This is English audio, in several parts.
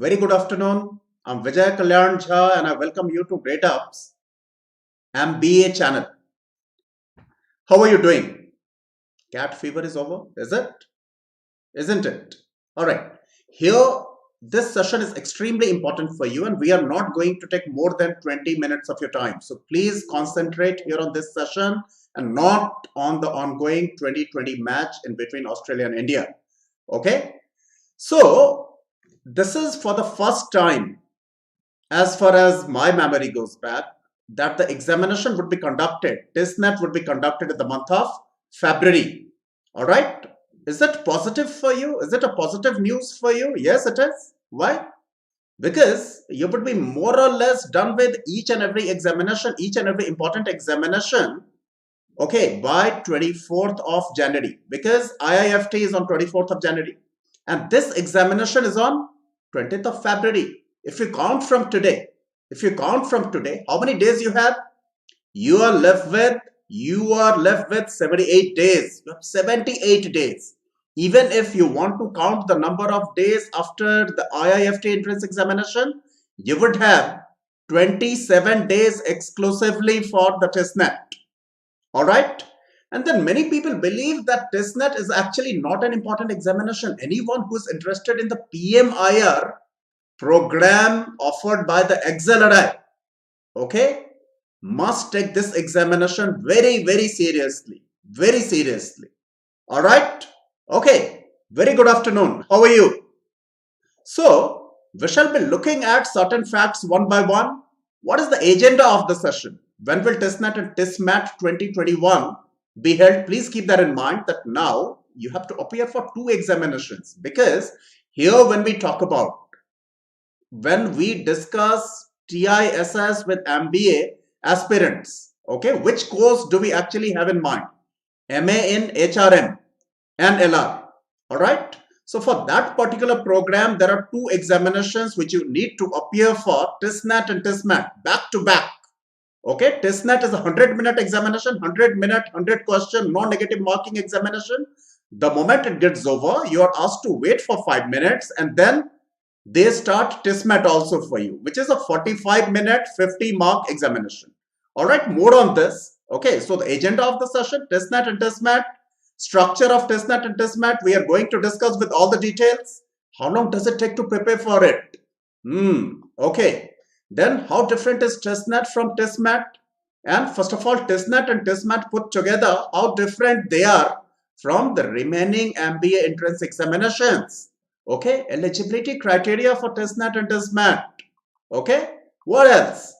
Very good afternoon. I'm Vijay Kalyan Jha and I welcome you to Gradeup's MBA channel. How are you doing? Cat fever is over, is it? Isn't it? All right. Here, this session is extremely important for you and we are not going to take more than 20 minutes of your time. So please concentrate here on this session and not on the ongoing 2020 match in between Australia and India. Okay? So, this is for the first time, as far as my memory goes back, that the examination would be conducted, TISSNET would be conducted in the month of February. All right. Is it positive for you? Is it a positive news for you? Yes, it is. Why? Because you would be more or less done with each and every examination, each and every important examination, okay, by 24th of January. Because IIFT is on 24th of January. And this examination is on 20th of February. If you count from today, how many days you have? You are left with 78 days. You have 78 days. Even if you want to count the number of days after the IIFT entrance examination, you would have 27 days exclusively for the TISSNET. All right. And then many people believe that TISSNET is actually not an important examination. Anyone who is interested in the PMIR program offered by the XLRI, okay, must take this examination very, very seriously. Very seriously. All right. Okay. Very good afternoon. How are you? So, we shall be looking at certain facts one by one. What is the agenda of the session? When will TISSNET and TISSMAT 2021 be held? Please keep that in mind that now you have to appear for two examinations, because here when we discuss TISS with MBA aspirants, okay, which course do we actually have in mind? MA in HRM and LR. All right. So for that particular program, there are two examinations which you need to appear for, TISSNET and TISSMAT, back to back. Okay, TISSNET is a 100-minute examination, 100-minute, 100-question, no negative marking examination. The moment it gets over, you are asked to wait for 5 minutes and then they start TISSMAT also for you, which is a 45-minute, 50-mark examination. All right, more on this. Okay, so the agenda of the session, TISSNET and TISSMAT, structure of TISSNET and TISSMAT, we are going to discuss with all the details. How long does it take to prepare for it? Okay. Then how different is TISSNET from TISSMAT? And first of all, TISSNET and TISSMAT put together, how different they are from the remaining MBA entrance examinations. Okay, eligibility criteria for TISSNET and TISSMAT. Okay, what else?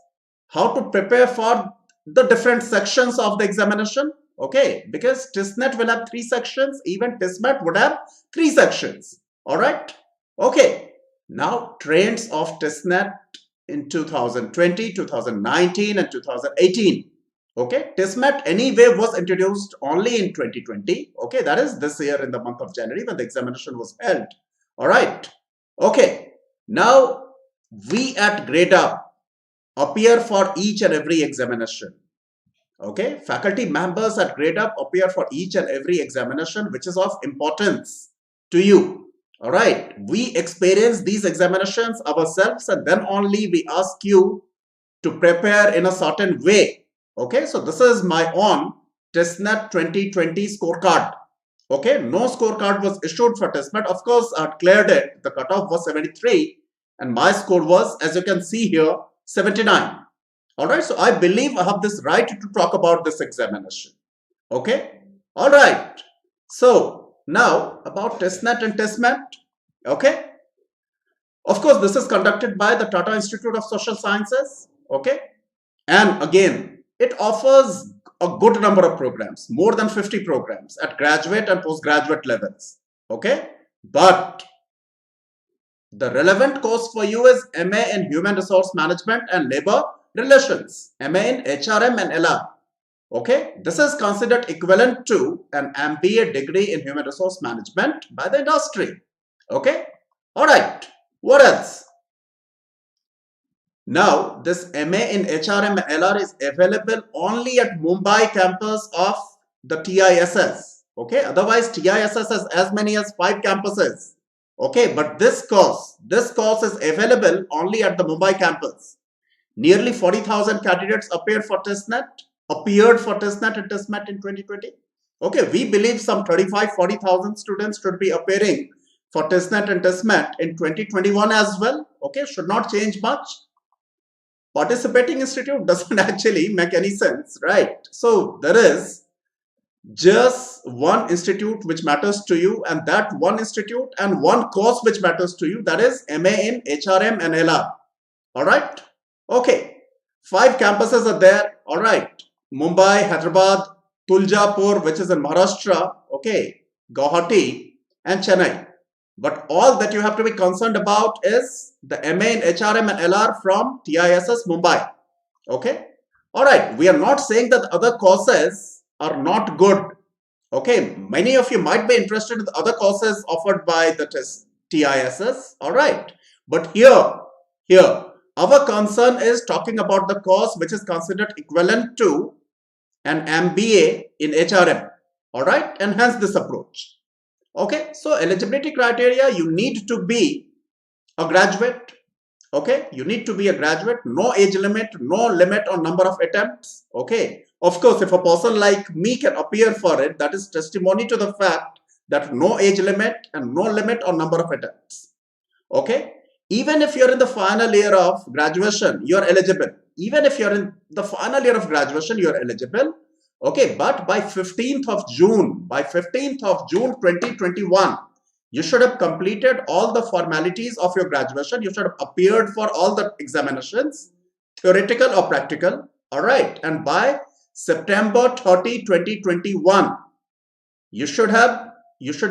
How to prepare for the different sections of the examination. Okay, because TISSNET will have 3 sections, even TISSMAT would have 3 sections. All right. Okay, now trends of TISSNET in 2020, 2019 and 2018. Okay, TISSMAT anyway was introduced only in 2020. Okay, that is this year in the month of January when the examination was held. All right. Okay, now we at Gradeup appear for each and every examination. Okay, faculty members at Gradeup appear for each and every examination which is of importance to you. All right, we experience these examinations ourselves and then only we ask you to prepare in a certain way. Okay, so this is my own TISSNET 2020 scorecard. Okay, no scorecard was issued for TISSMAT. Of course, I cleared it. The cutoff was 73 and my score was, as you can see here, 79. All right, so I believe I have this right to talk about this examination. Okay, all right. So now about TISSNET and TISSMAT. Okay, of course, this is conducted by the Tata Institute of Social Sciences. Okay, and again, it offers a good number of programs, more than 50 programs at graduate and postgraduate levels. Okay, but the relevant course for you is MA in Human Resource Management and Labor Relations, MA in HRM and LR. Okay, this is considered equivalent to an MBA degree in Human Resource Management by the industry. Okay, all right, what else? Now, this MA in HRM and LR is available only at Mumbai campus of the TISS. Okay, otherwise TISS has as many as 5 campuses. Okay, but this course is available only at the Mumbai campus. Nearly 40,000 candidates appeared for TISSNET and TISSMAT in 2020. Okay, we believe some 40,000 students should be appearing for TISSNET and TISSMAT in 2021 as well. Okay, should not change much. Participating institute doesn't actually make any sense, right? So there is just one institute which matters to you, and that one institute and one course which matters to you, that is MA in HRM and LR. All right. Okay. 5 campuses are there. All right. Mumbai, Hyderabad, Tuljapur, which is in Maharashtra. Okay. Guwahati and Chennai. But all that you have to be concerned about is the MA in HRM and LR from TISS Mumbai. Okay. All right. We are not saying that other courses are not good. Okay. Many of you might be interested in the other courses offered by the TISS. All right. But here, our concern is talking about the course which is considered equivalent to an MBA in HRM. All right. And hence this approach. Okay. So eligibility criteria, you need to be a graduate. Okay. You need to be a graduate. No age limit, no limit on number of attempts. Okay. Of course, if a person like me can appear for it, that is testimony to the fact that no age limit and no limit on number of attempts. Okay. Even if you're in the final year of graduation, you're eligible. Even if you're in the final year of graduation, you're eligible. Okay, but by 15th of June 2021, you should have completed all the formalities of your graduation. You should have appeared for all the examinations, theoretical or practical. All right, and by September 30, 2021, you should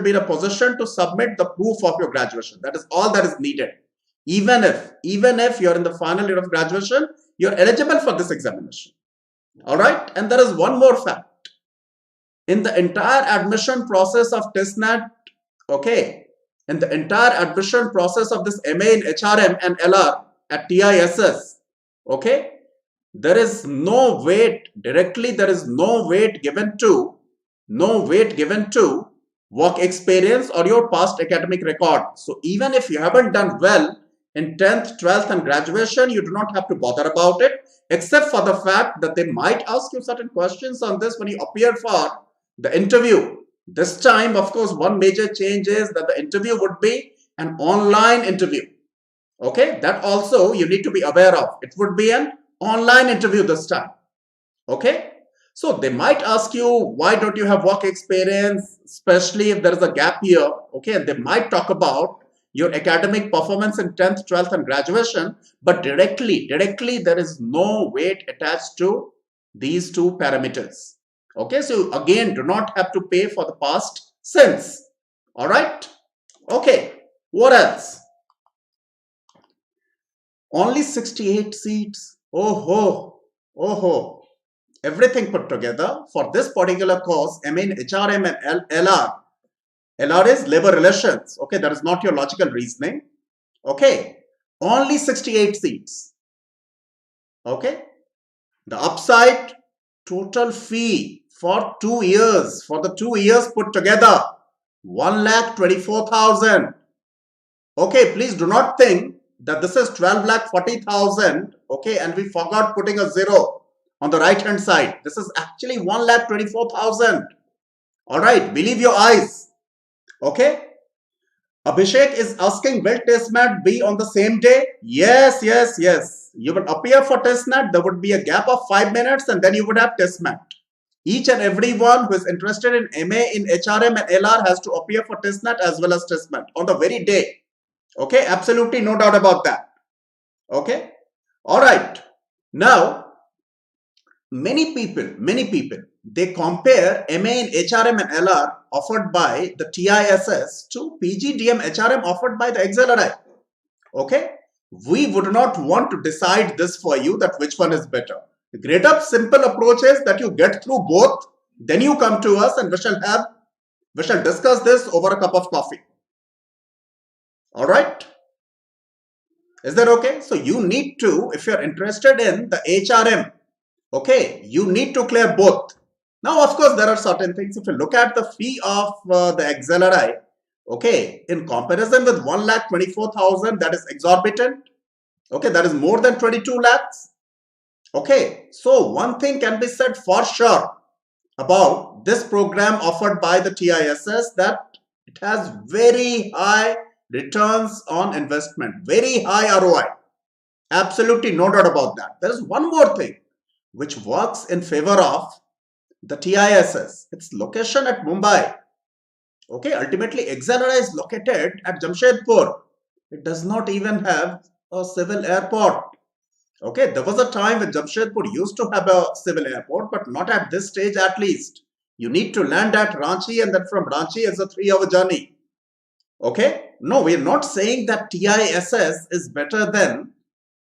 be in a position to submit the proof of your graduation. That is all that is needed. Even if you're in the final year of graduation, you're eligible for this examination. All right. And there is one more fact. In the entire admission process of TISSNET, okay, in the entire admission process of this MA in HRM and LR at TISS, okay, there is no weight directly, there is no weight given to work experience or your past academic record. So even if you haven't done well in 10th, 12th and graduation, you do not have to bother about it, except for the fact that they might ask you certain questions on this when you appear for the interview. This time, of course, one major change is that the interview would be an online interview. Okay, that also you need to be aware of. It would be an online interview this time. Okay, so they might ask you, why don't you have work experience, especially if there is a gap year. Okay, and they might talk about your academic performance in 10th, 12th and graduation, but directly there is no weight attached to these two parameters. Okay, so again, do not have to pay for the past sins. All right. Okay, what else? Only 68 seats. Oh ho. Everything put together for this particular course, I mean HRM and LR. LR is labor relations. Okay, that is not your logical reasoning. Okay, only 68 seats. Okay, the upside total fee for 2 years, for the 2 years put together, 1,24,000. Okay, please do not think that this is 12,40,000. Okay, and we forgot putting a zero on the right hand side. This is actually 1,24,000. All right, believe your eyes. Okay, Abhishek is asking, will TISSMAT be on the same day? Yes. You would appear for TISSNET. There would be a gap of 5 minutes and then you would have TISSMAT. Each and everyone who is interested in MA in HRM and LR has to appear for TISSNET as well as TISSMAT on the very day. Okay, absolutely no doubt about that. Okay, all right. Now, many people, they compare MA in HRM and LR offered by the TISS to PGDM HRM offered by the XLRI. Okay, we would not want to decide this for you, that which one is better. The Gradeup simple approach is that you get through both, then you come to us and we shall discuss this over a cup of coffee. All right, is that okay? So you need to, if you're interested in the HRM, okay, you need to clear both. Now, of course, there are certain things. If you look at the fee of the XLRI, Okay, in comparison with 1,24,000, that is exorbitant. Okay, that is more than 22 lakhs. Okay, so one thing can be said for sure about this program offered by the TISS, that it has very high returns on investment, very high ROI. Absolutely no doubt about that. There is one more thing which works in favor of the TISS. Its location at Mumbai. Okay, ultimately XLRI is located at Jamshedpur. It does not even have a civil airport. Okay, there was a time when Jamshedpur used to have a civil airport, but not at this stage at least. You need to land at Ranchi, and then from Ranchi is a 3-hour journey. Okay, no, we are not saying that TISS is better than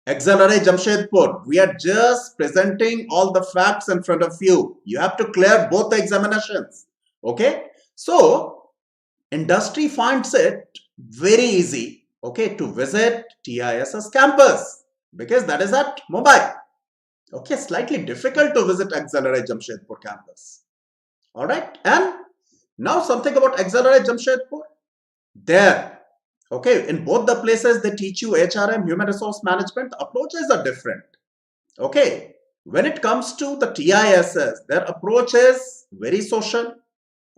XLRI Jamshedpur. We are just presenting all the facts in front of you. You have to clear both the examinations. Okay, so industry finds it very easy, okay, to visit TISS campus, because that is at Mumbai. Okay, slightly difficult to visit XLRI Jamshedpur campus. All right, and now something about XLRI Jamshedpur. There, okay, in both the places they teach you HRM, human resource management. The approaches are different. Okay, when it comes to the TISS, their approach is very social.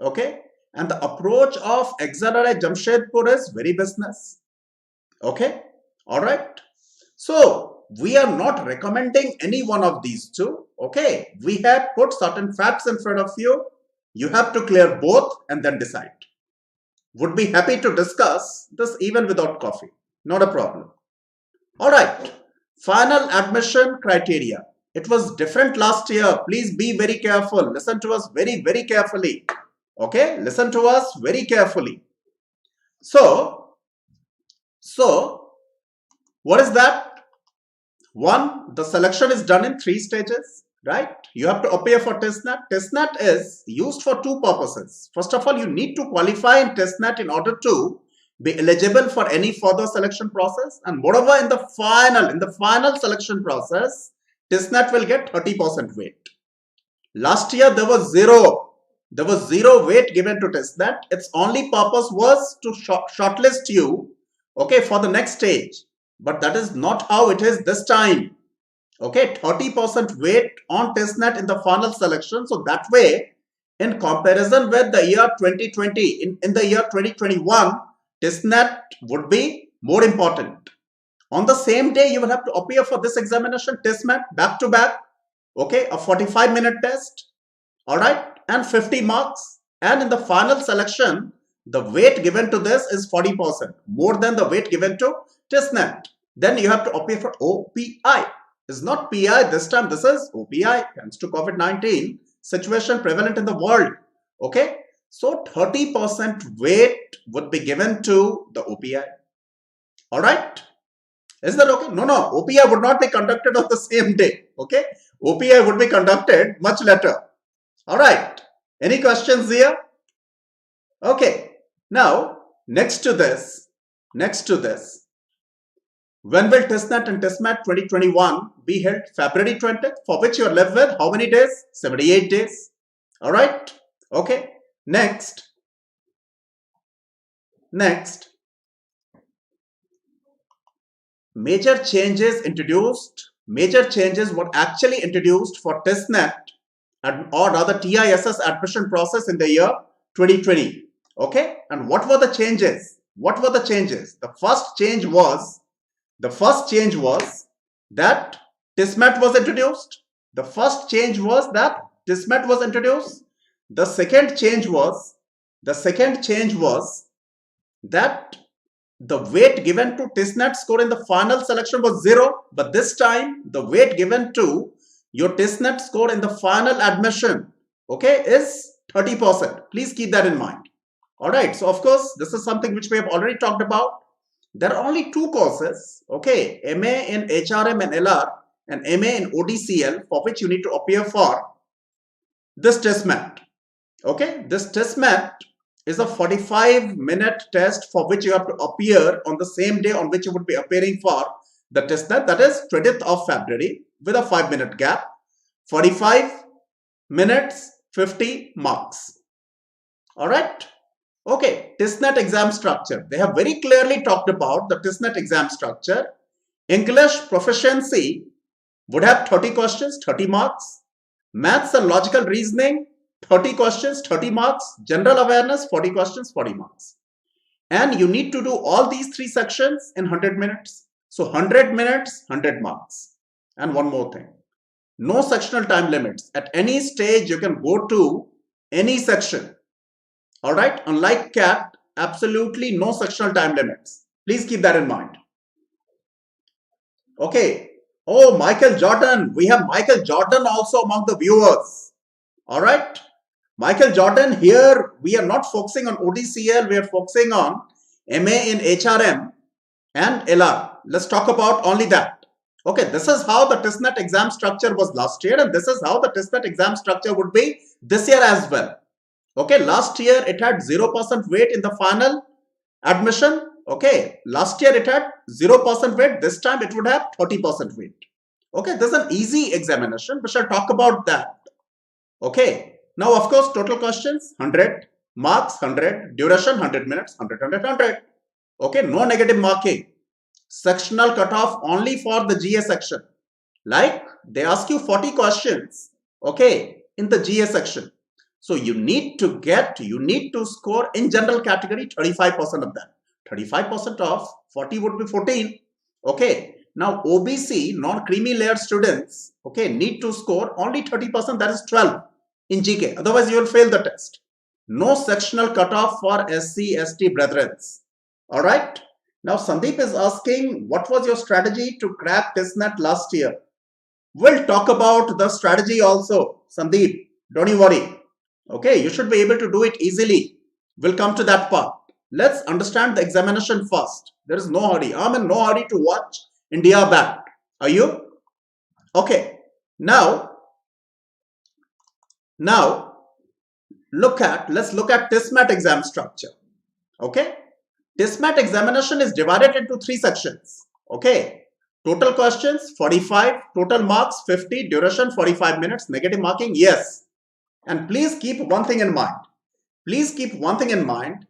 Okay, and the approach of XLRI Jamshedpur is very business. Okay, all right. So we are not recommending any one of these two. Okay, we have put certain facts in front of you. You have to clear both and then decide. Would be happy to discuss this even without coffee. Not a problem. All right. Final admission criteria. It was different last year. Please be very careful. Listen to us very, very carefully. Okay, listen to us very carefully. So what is that? One, the selection is done in 3 stages, right? You have to appear for TISSNET. TISSNET is used for 2 purposes. First of all, you need to qualify in TISSNET in order to be eligible for any further selection process. And moreover, in the final selection process, TISSNET will get 30% weight. Last year, there was zero weight given to TISSNET. Its only purpose was to shortlist you, okay, for the next stage. But that is not how it is this time. Okay, 30% weight on TISSNET in the final selection. So that way, in comparison with the year 2020, in the year 2021, TISSNET would be more important. On the same day, you will have to appear for this examination, TISSMAT, back to back. Okay, a 45-minute test. All right, and 50 marks. And in the final selection, the weight given to this is 40%, more than the weight given to TISSNET. Then you have to appear for OPI. It's not PI this time. This is OPI, thanks to COVID-19 situation prevalent in the world. Okay, so 30% weight would be given to the OPI. All right, is that okay? No, OPI would not be conducted on the same day. Okay, OPI would be conducted much later. All right, any questions here? Okay, now next to this, when will TISSNET and TISSMAT 2021 be held? February 20th, for which you are left with how many days? 78 days. All right. Okay. Next. Major changes were actually introduced for TISSNET or rather TISS admission process in the year 2020. Okay. And what were the changes? The first change was that TISSMAT was introduced. The second change was that the weight given to TISSNET score in the final selection was 0. But this time, the weight given to your TISSNET score in the final admission, okay, is 30%. Please keep that in mind. All right. So, of course, this is something which we have already talked about. There are only 2 courses, okay, MA in HRM and LR and MA in ODCL, for which you need to appear for this TISSMAT. Okay, this TISSMAT is a 45-minute test for which you have to appear on the same day on which you would be appearing for the TISSNET, that is 20th of February, with a 5-minute gap. 45 minutes, 50 marks. All right. Okay, TISSNET exam structure. They have very clearly talked about the TISSNET exam structure. English proficiency would have 30 questions, 30 marks. Maths and logical reasoning, 30 questions, 30 marks. General awareness, 40 questions, 40 marks. And you need to do all these three sections in 100 minutes. So 100 minutes, 100 marks. And one more thing, no sectional time limits. At any stage, you can go to any section. All right, unlike CAT, absolutely no sectional time limits. Please keep that in mind. Okay. Oh, Michael Jordan. We have Michael Jordan also among the viewers. All right. Michael Jordan, here we are not focusing on ODCL. We are focusing on MA in HRM and LR. Let's talk about only that. Okay. This is how the TISSNET exam structure was last year, and this is how the TISSNET exam structure would be this year as well. Okay. Last year it had 0% weight in the final admission. Okay, last year it had 0% weight. This time it would have 30% weight. Okay, this is an easy examination. We shall talk about that. Okay, now of course total questions 100, marks 100, duration 100 minutes, 100, 100, 100. Okay, no negative marking. Sectional cutoff only for the GA section. Like they ask you 40 questions. Okay, in the GA section. So you need to score in general category 35% of that. 35% of 40 would be 14. Okay. Now OBC, non-creamy layer students, okay, need to score only 30%, that is 12 in GK. Otherwise, you will fail the test. No sectional cutoff for SC, ST brethren. All right. Now Sandeep is asking, what was your strategy to crack TISSNET last year? We'll talk about the strategy also, Sandeep. Don't you worry. Okay, you should be able to do it easily. We'll come to that part. Let's understand the examination first. There is no hurry. I'm in no hurry to watch India bat. Are you? Okay. Now let's look at TISSMAT exam structure. Okay. TISSMAT examination is divided into three sections. Okay. Total questions 45, total marks 50, duration 45 minutes, negative marking, yes. And please keep one thing in mind. Please keep one thing in mind,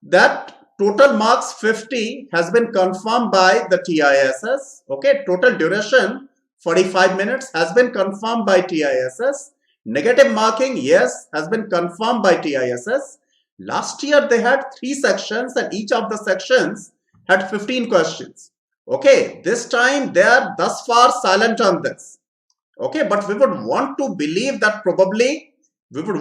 that total marks 50 has been confirmed by the TISS. Okay, total duration 45 minutes has been confirmed by TISS. Negative marking, yes, has been confirmed by TISS. Last year they had 3 sections and each of the sections had 15 questions. Okay, this time they are thus far silent on this. Okay, but we would want to believe that probably for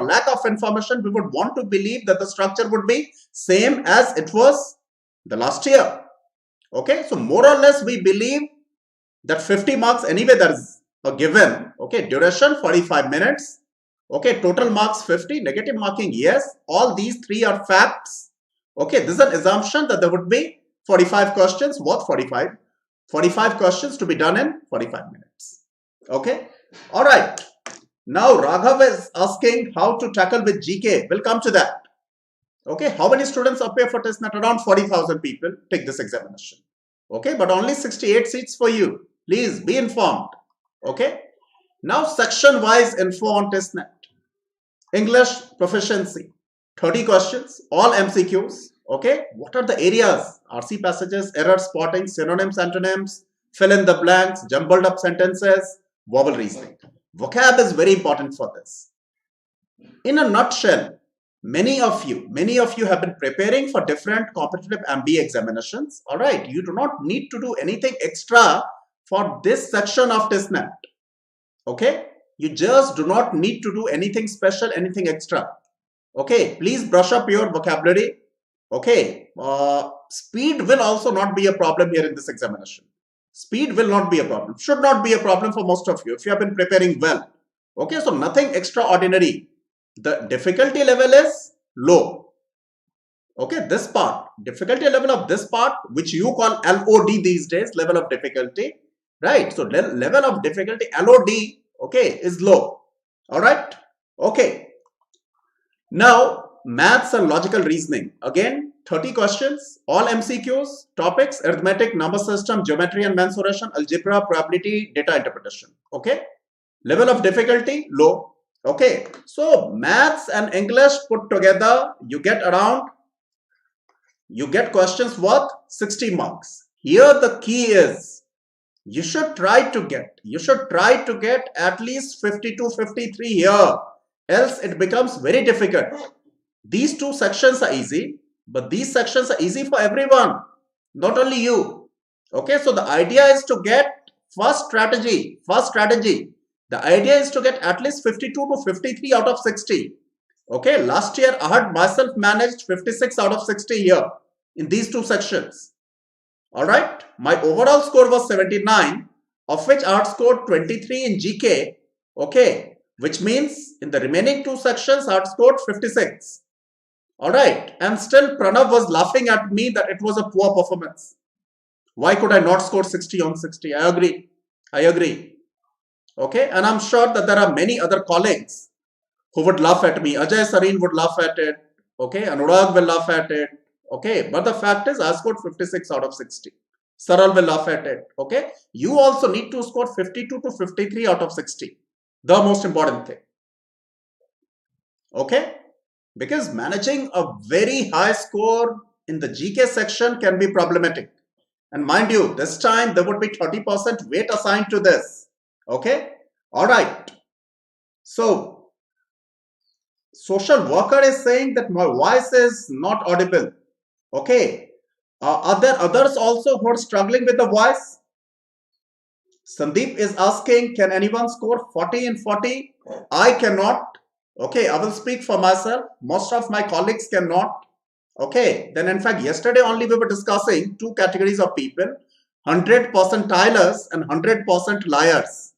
lack of information, we would want to believe that the structure would be same as it was the last year. Okay, so more or less we believe that 50 marks anyway that is a given. Okay, duration 45 minutes. Okay, total marks 50, negative marking, yes. All these three are facts. Okay, this is an assumption that there would be 45 questions. What 45? 45 questions to be done in 45 minutes. Okay, all right. Now Raghav is asking how to tackle with GK. We'll come to that. Okay, how many students appear for TISSNET? Around 40,000 people take this examination. Okay, but only 68 seats for you. Please be informed. Okay, now section wise info on TISSNET. English proficiency, 30 questions, all MCQs. Okay, what are the areas? RC passages, error spotting, synonyms, antonyms, fill in the blanks, jumbled up sentences, vowel reasoning. Vocab is very important for this. In a nutshell, many of you have been preparing for different competitive MBA examinations. All right, you do not need to do anything extra for this section of TISSNET. Okay, you just do not need to do anything special, anything extra. Okay, please brush up your vocabulary. Okay, speed will also not be a problem here in this examination. Speed will not be a problem, should not be a problem for most of you if you have been preparing well. Okay, so nothing extraordinary. The difficulty level is low. Okay, this part, difficulty level of this part, which you call LOD these days, level of difficulty, right? So level of difficulty LOD, okay, is low. All right. Okay. Now maths and logical reasoning, again 30 questions, all MCQs, topics, arithmetic, number system, geometry and mensuration, algebra, probability, data interpretation. Okay, level of difficulty low. Okay, so maths and English put together, you get questions worth 60 marks. Here the key is you should try to get at least 52, 53 here, else it becomes very difficult. These two sections are easy, but these sections are easy for everyone, not only you. Okay, so the idea is to get first strategy. The idea is to get at least 52 to 53 out of 60. Okay, last year I had myself managed 56 out of 60 here in these two sections. All right, my overall score was 79, of which I had scored 23 in GK. Okay, which means in the remaining two sections I had scored 56. All right, and still Pranav was laughing at me that it was a poor performance. Why could I not score 60 on 60? I agree. Okay, and I'm sure that there are many other colleagues who would laugh at me. Ajay Sareen would laugh at it. Okay, Anurag will laugh at it. Okay, but the fact is I scored 56 out of 60. Saral will laugh at it. Okay, you also need to score 52 to 53 out of 60. The most important thing. Okay, because managing a very high score in the GK section can be problematic. And mind you, this time there would be 30% weight assigned to this. Okay, all right. So, social worker is saying that my voice is not audible. Okay, are there others also who are struggling with the voice? Sandeep is asking, can anyone score 40 in 40? I cannot. Okay, I will speak for myself. Most of my colleagues cannot. Okay, then in fact, yesterday only we were discussing two categories of people, 100 percentilers and 100% liars.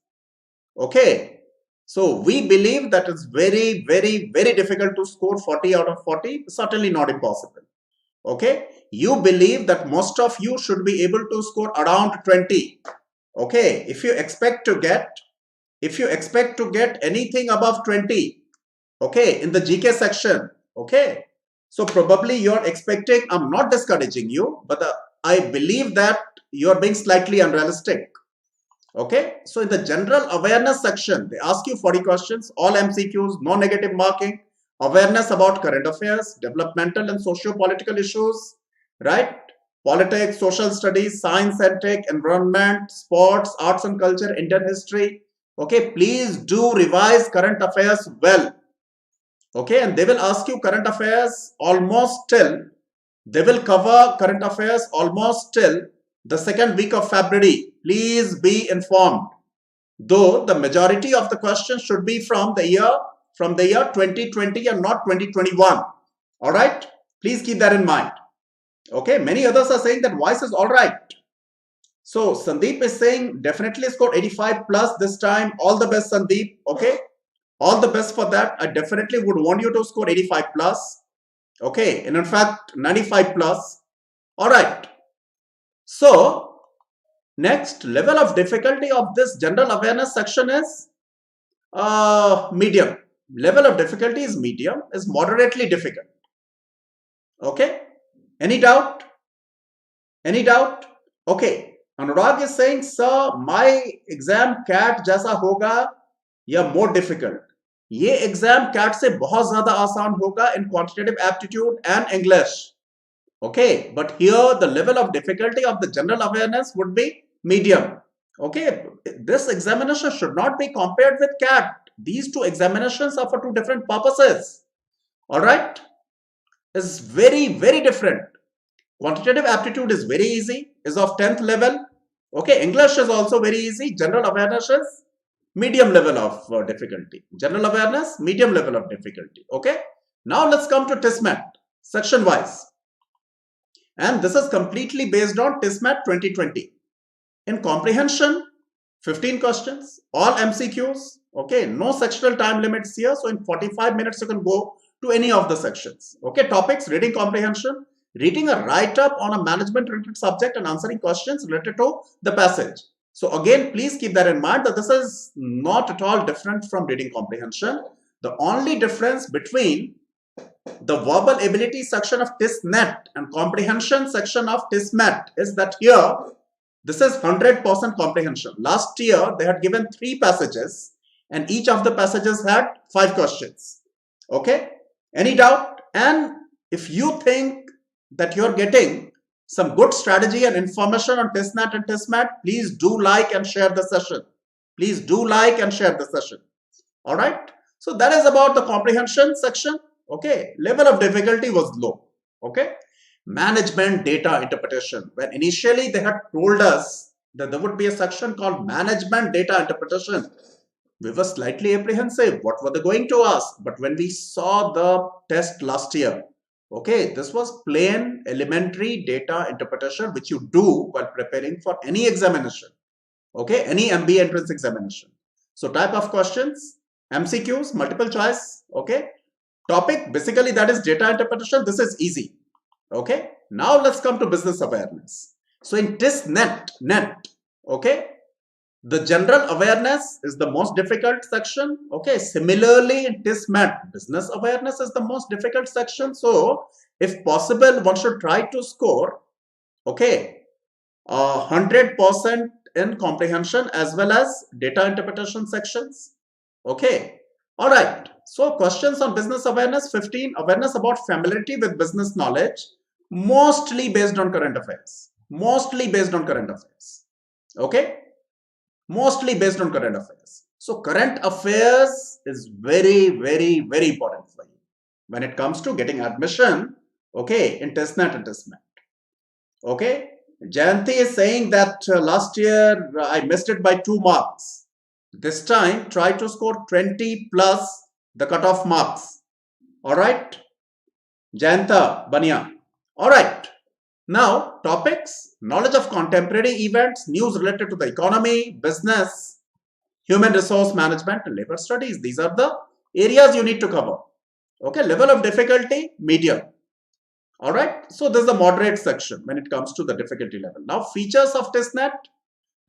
Okay, so we believe that it's very, very, very difficult to score 40 out of 40. Certainly not impossible. Okay, you believe that most of you should be able to score around 20. Okay, if you expect to get anything above 20, okay, in the GK section, okay, so probably you're expecting, I'm not discouraging you, but I believe that you're being slightly unrealistic. Okay, so in the general awareness section, they ask you 40 questions, all MCQs, no negative marking, awareness about current affairs, developmental and socio-political issues, right? Politics, social studies, science and tech, environment, sports, arts and culture, Indian history. Okay, please do revise current affairs well. Okay, and they will ask you current affairs almost till, they will cover current affairs almost till the second week of February. Please be informed. Though the majority of the questions should be from the year 2020 and not 2021. All right, please keep that in mind. Okay, many others are saying that voice is all right. So Sandeep is saying definitely scored 85 plus this time. All the best, Sandeep. Okay, all the best for that. I definitely would want you to score 85 plus. Okay, and in fact 95 plus. All right. So next level of difficulty of this general awareness section is medium. Level of difficulty is medium, is moderately difficult. Okay, any doubt? Okay, Anurag is saying, sir, my exam CAT jaisa hoga ya more difficult? ये exam cat से बहुत ज्यादा आसान होगा in quantitative aptitude and English. Okay, but here the level of difficulty of the general awareness would be medium. Okay, this examination should not be compared with CAT. These two examinations are for two different purposes. All right, it's very, very different. Quantitative aptitude is very easy, is of 10th level. Okay, English is also very easy. General awareness is medium level of difficulty. General awareness, medium level of difficulty. Okay, now let's come to TISSMAT section wise. And this is completely based on TISSMAT 2020. In comprehension, 15 questions, all MCQs. Okay, no sectional time limits here. So in 45 minutes, you can go to any of the sections. Okay, topics, reading comprehension, reading a write-up on a management-related subject and answering questions related to the passage. So again, please keep that in mind that this is not at all different from reading comprehension. The only difference between the verbal ability section of TISSNET and comprehension section of TISSMAT is that here, this is 100% comprehension. Last year, they had given 3 passages and each of the passages had 5 questions. Okay, any doubt? And if you think that you're getting some good strategy and information on TISSNET and TISSMAT, please do like and share the session. Please do like and share the session. All right. So that is about the comprehension section. Okay. Level of difficulty was low. Okay. Management data interpretation. When initially they had told us that there would be a section called management data interpretation, we were slightly apprehensive. What were they going to ask? But when we saw the test last year, okay, this was plain elementary data interpretation, which you do while preparing for any examination. Okay, any MBA entrance examination. So type of questions, MCQs, multiple choice. Okay, topic, basically that is data interpretation. This is easy. Okay, now let's come to business awareness. So in TISSNET, okay, the general awareness is the most difficult section. Okay, similarly in TISSMAT, business awareness is the most difficult section. So if possible, one should try to score, okay, 100% in comprehension as well as data interpretation sections. Okay, all right. So questions on business awareness: 15, awareness about familiarity with business knowledge, mostly based on current affairs. Mostly based on current affairs. Okay, mostly based on current affairs. So current affairs is very, very, very important for you when it comes to getting admission, okay, in TISSNET and TISSMAT. Okay, Jayanti is saying that last year I missed it by 2 marks. This time try to score 20 plus the cutoff marks. All right, Jayanta Bania. All right. Now, topics: knowledge of contemporary events, news related to the economy, business, human resource management, and labor studies. These are the areas you need to cover. Okay, level of difficulty, medium. All right, so this is the moderate section when it comes to the difficulty level. Now, features of TISSNET: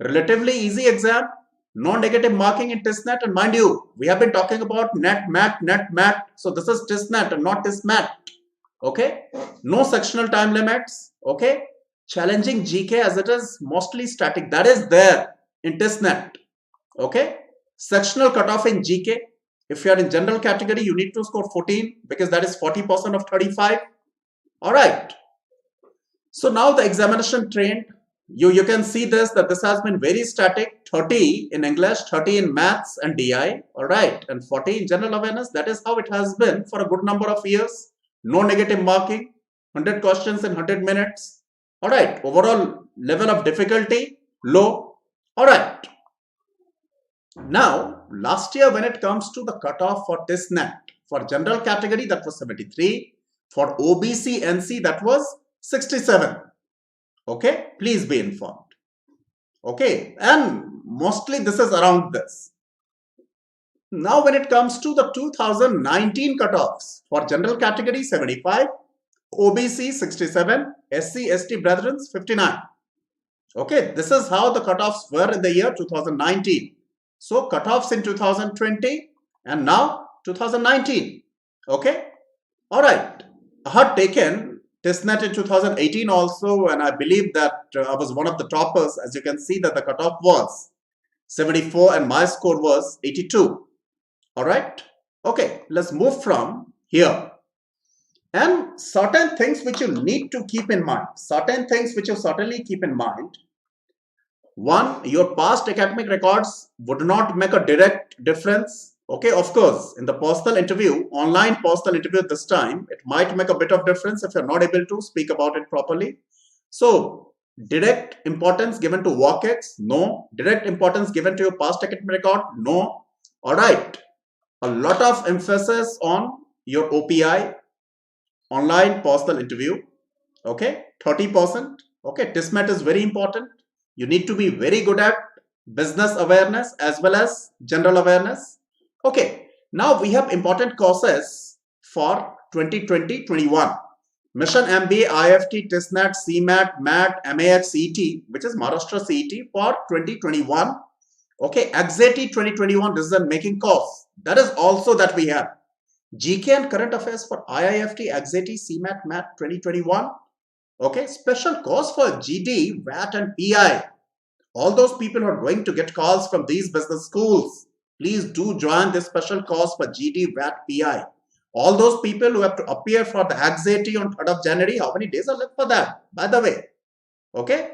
relatively easy exam, no negative marking in TISSNET, and mind you, we have been talking about net, mat. So this is TISSNET and not TISSMAT. Okay, no sectional time limits. Okay, challenging GK as it is mostly static, that is there in TISSNET. Okay, sectional cutoff in GK. If you are in general category, you need to score 14 because that is 40% of 35. All right. So now the examination trend, you can see this, that this has been very static: 30 in English, 30 in maths and DI. All right, and 40 in general awareness. That is how it has been for a good number of years. No negative marking, 100 questions in 100 minutes. All right, overall level of difficulty, low. All right. Now, last year when it comes to the cutoff for TISSNET, for general category that was 73, for OBC NC that was 67. Okay, please be informed. Okay, and mostly this is around this. Now, when it comes to the 2019 cutoffs, for general category 75, OBC 67, SC ST brethren 59. Okay, this is how the cutoffs were in the year 2019. So cutoffs in 2020 and now 2019. Okay, all right. I had taken TISSNET in 2018 also, and I believe that I was one of the toppers. As you can see that the cutoff was 74 and my score was 82. All right. Okay, let's move from here. And certain things which you need to keep in mind, certain things which you certainly keep in mind. One, your past academic records would not make a direct difference. Okay, of course, in the personal interview, online personal interview this time, it might make a bit of difference if you're not able to speak about it properly. So, direct importance given to WOCX? No. Direct importance given to your past academic record? No. All right. A lot of emphasis on your OPI, online personal interview. Okay, 30%. Okay, TISSMAT is very important. You need to be very good at business awareness as well as general awareness. Okay, now we have important courses for 2020-21. Mission MBA, IFT, TISSNET, CMAT, MAT, MAH, CET, which is Maharashtra CET for 2021. Okay, XAT 2021 decision making course. That is also that we have. GK and current affairs for IIFT, XAT, CMAT, MAT 2021. Okay, special course for GD, VAT and PI. All those people who are going to get calls from these business schools. Please do join this special course for GD, VAT, PI. All those people who have to appear for the anxiety on 3rd of January, how many days are left for that, by the way? Okay?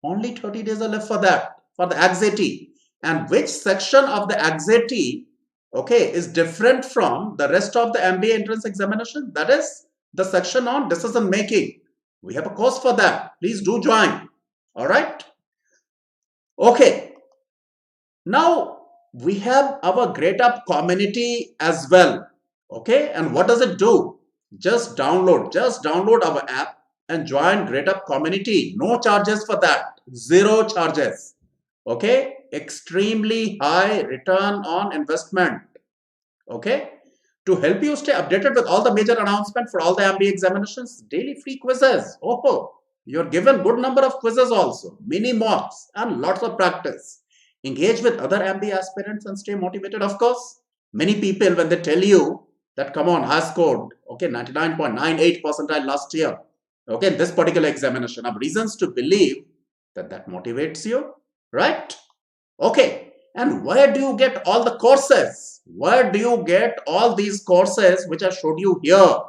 Only 30 days are left for that, for the anxiety. And which section of the anxiety, okay, is different from the rest of the MBA entrance examination? That is the section on decision making. We have a course for that. Please do join. All right? Okay. Now, we have our Gradeup community as well. Okay. And what does it do? Just download our app and join Gradeup community. No charges for that. Zero charges. Okay. Extremely high return on investment. Okay. To help you stay updated with all the major announcements for all the MBA examinations, daily free quizzes. Oh, you're given good number of quizzes also, mini mocks and lots of practice. Engage with other MBA aspirants and stay motivated, of course. Many people, when they tell you that, come on, I scored, okay, 99.98 percentile last year, okay, in this particular examination, I have reasons to believe that that motivates you, right? Okay, and where do you get all the courses? Where do you get all these courses which I showed you here?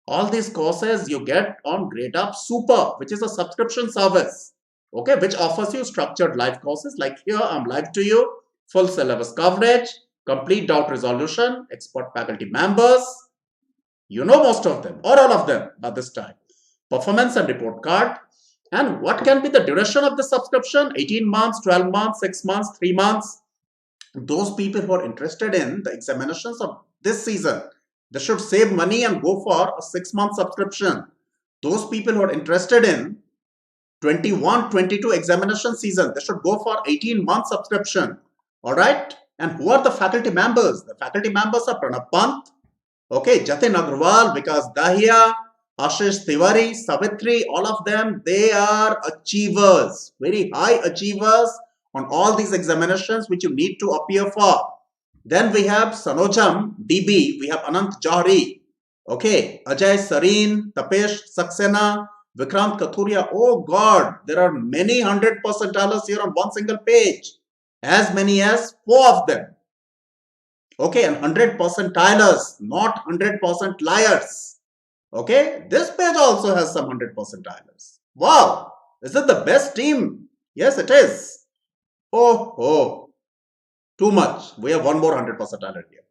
All these courses you get on Gradeup Super, which is a subscription service, okay, which offers you structured live courses like here. I'm live to you, full syllabus coverage, complete doubt resolution, expert faculty members. You know most of them or all of them by this time. Performance and report card. And what can be the duration of the subscription? 18 months, 12 months, 6 months, 3 months. Those people who are interested in the examinations of this season, they should save money and go for a 6-month subscription. Those people who are interested in 21-22 examination season, they should go for 18-month subscription. All right. And who are the faculty members? The faculty members are Pranab Pant, okay, Jatin Agrawal, Vikas Dahiya, Ashish Tiwari, Savitri, all of them, they are achievers, very high achievers on all these examinations which you need to appear for. Then we have Sanojam DB, we have Anant Johari, okay, Ajay Sareen, Tapesh Saxena, Vikrant Kathuria. Oh God, there are many 100 percentilers here on one single page, as many as 4 of them. Okay, and 100 percentilers, not 100% liars. Okay, this page also has some 100 percentilers. Wow, is it the best team? Yes, it is. Oh, too much. We have one more 100 percentiler here.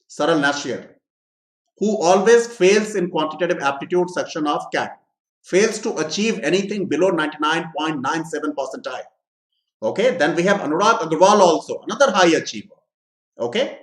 Saral Nashier, who always fails in quantitative aptitude section of CAT, fails to achieve anything below 99.97 percentile. Okay, then we have Anurag Agarwal also, another high achiever. Okay,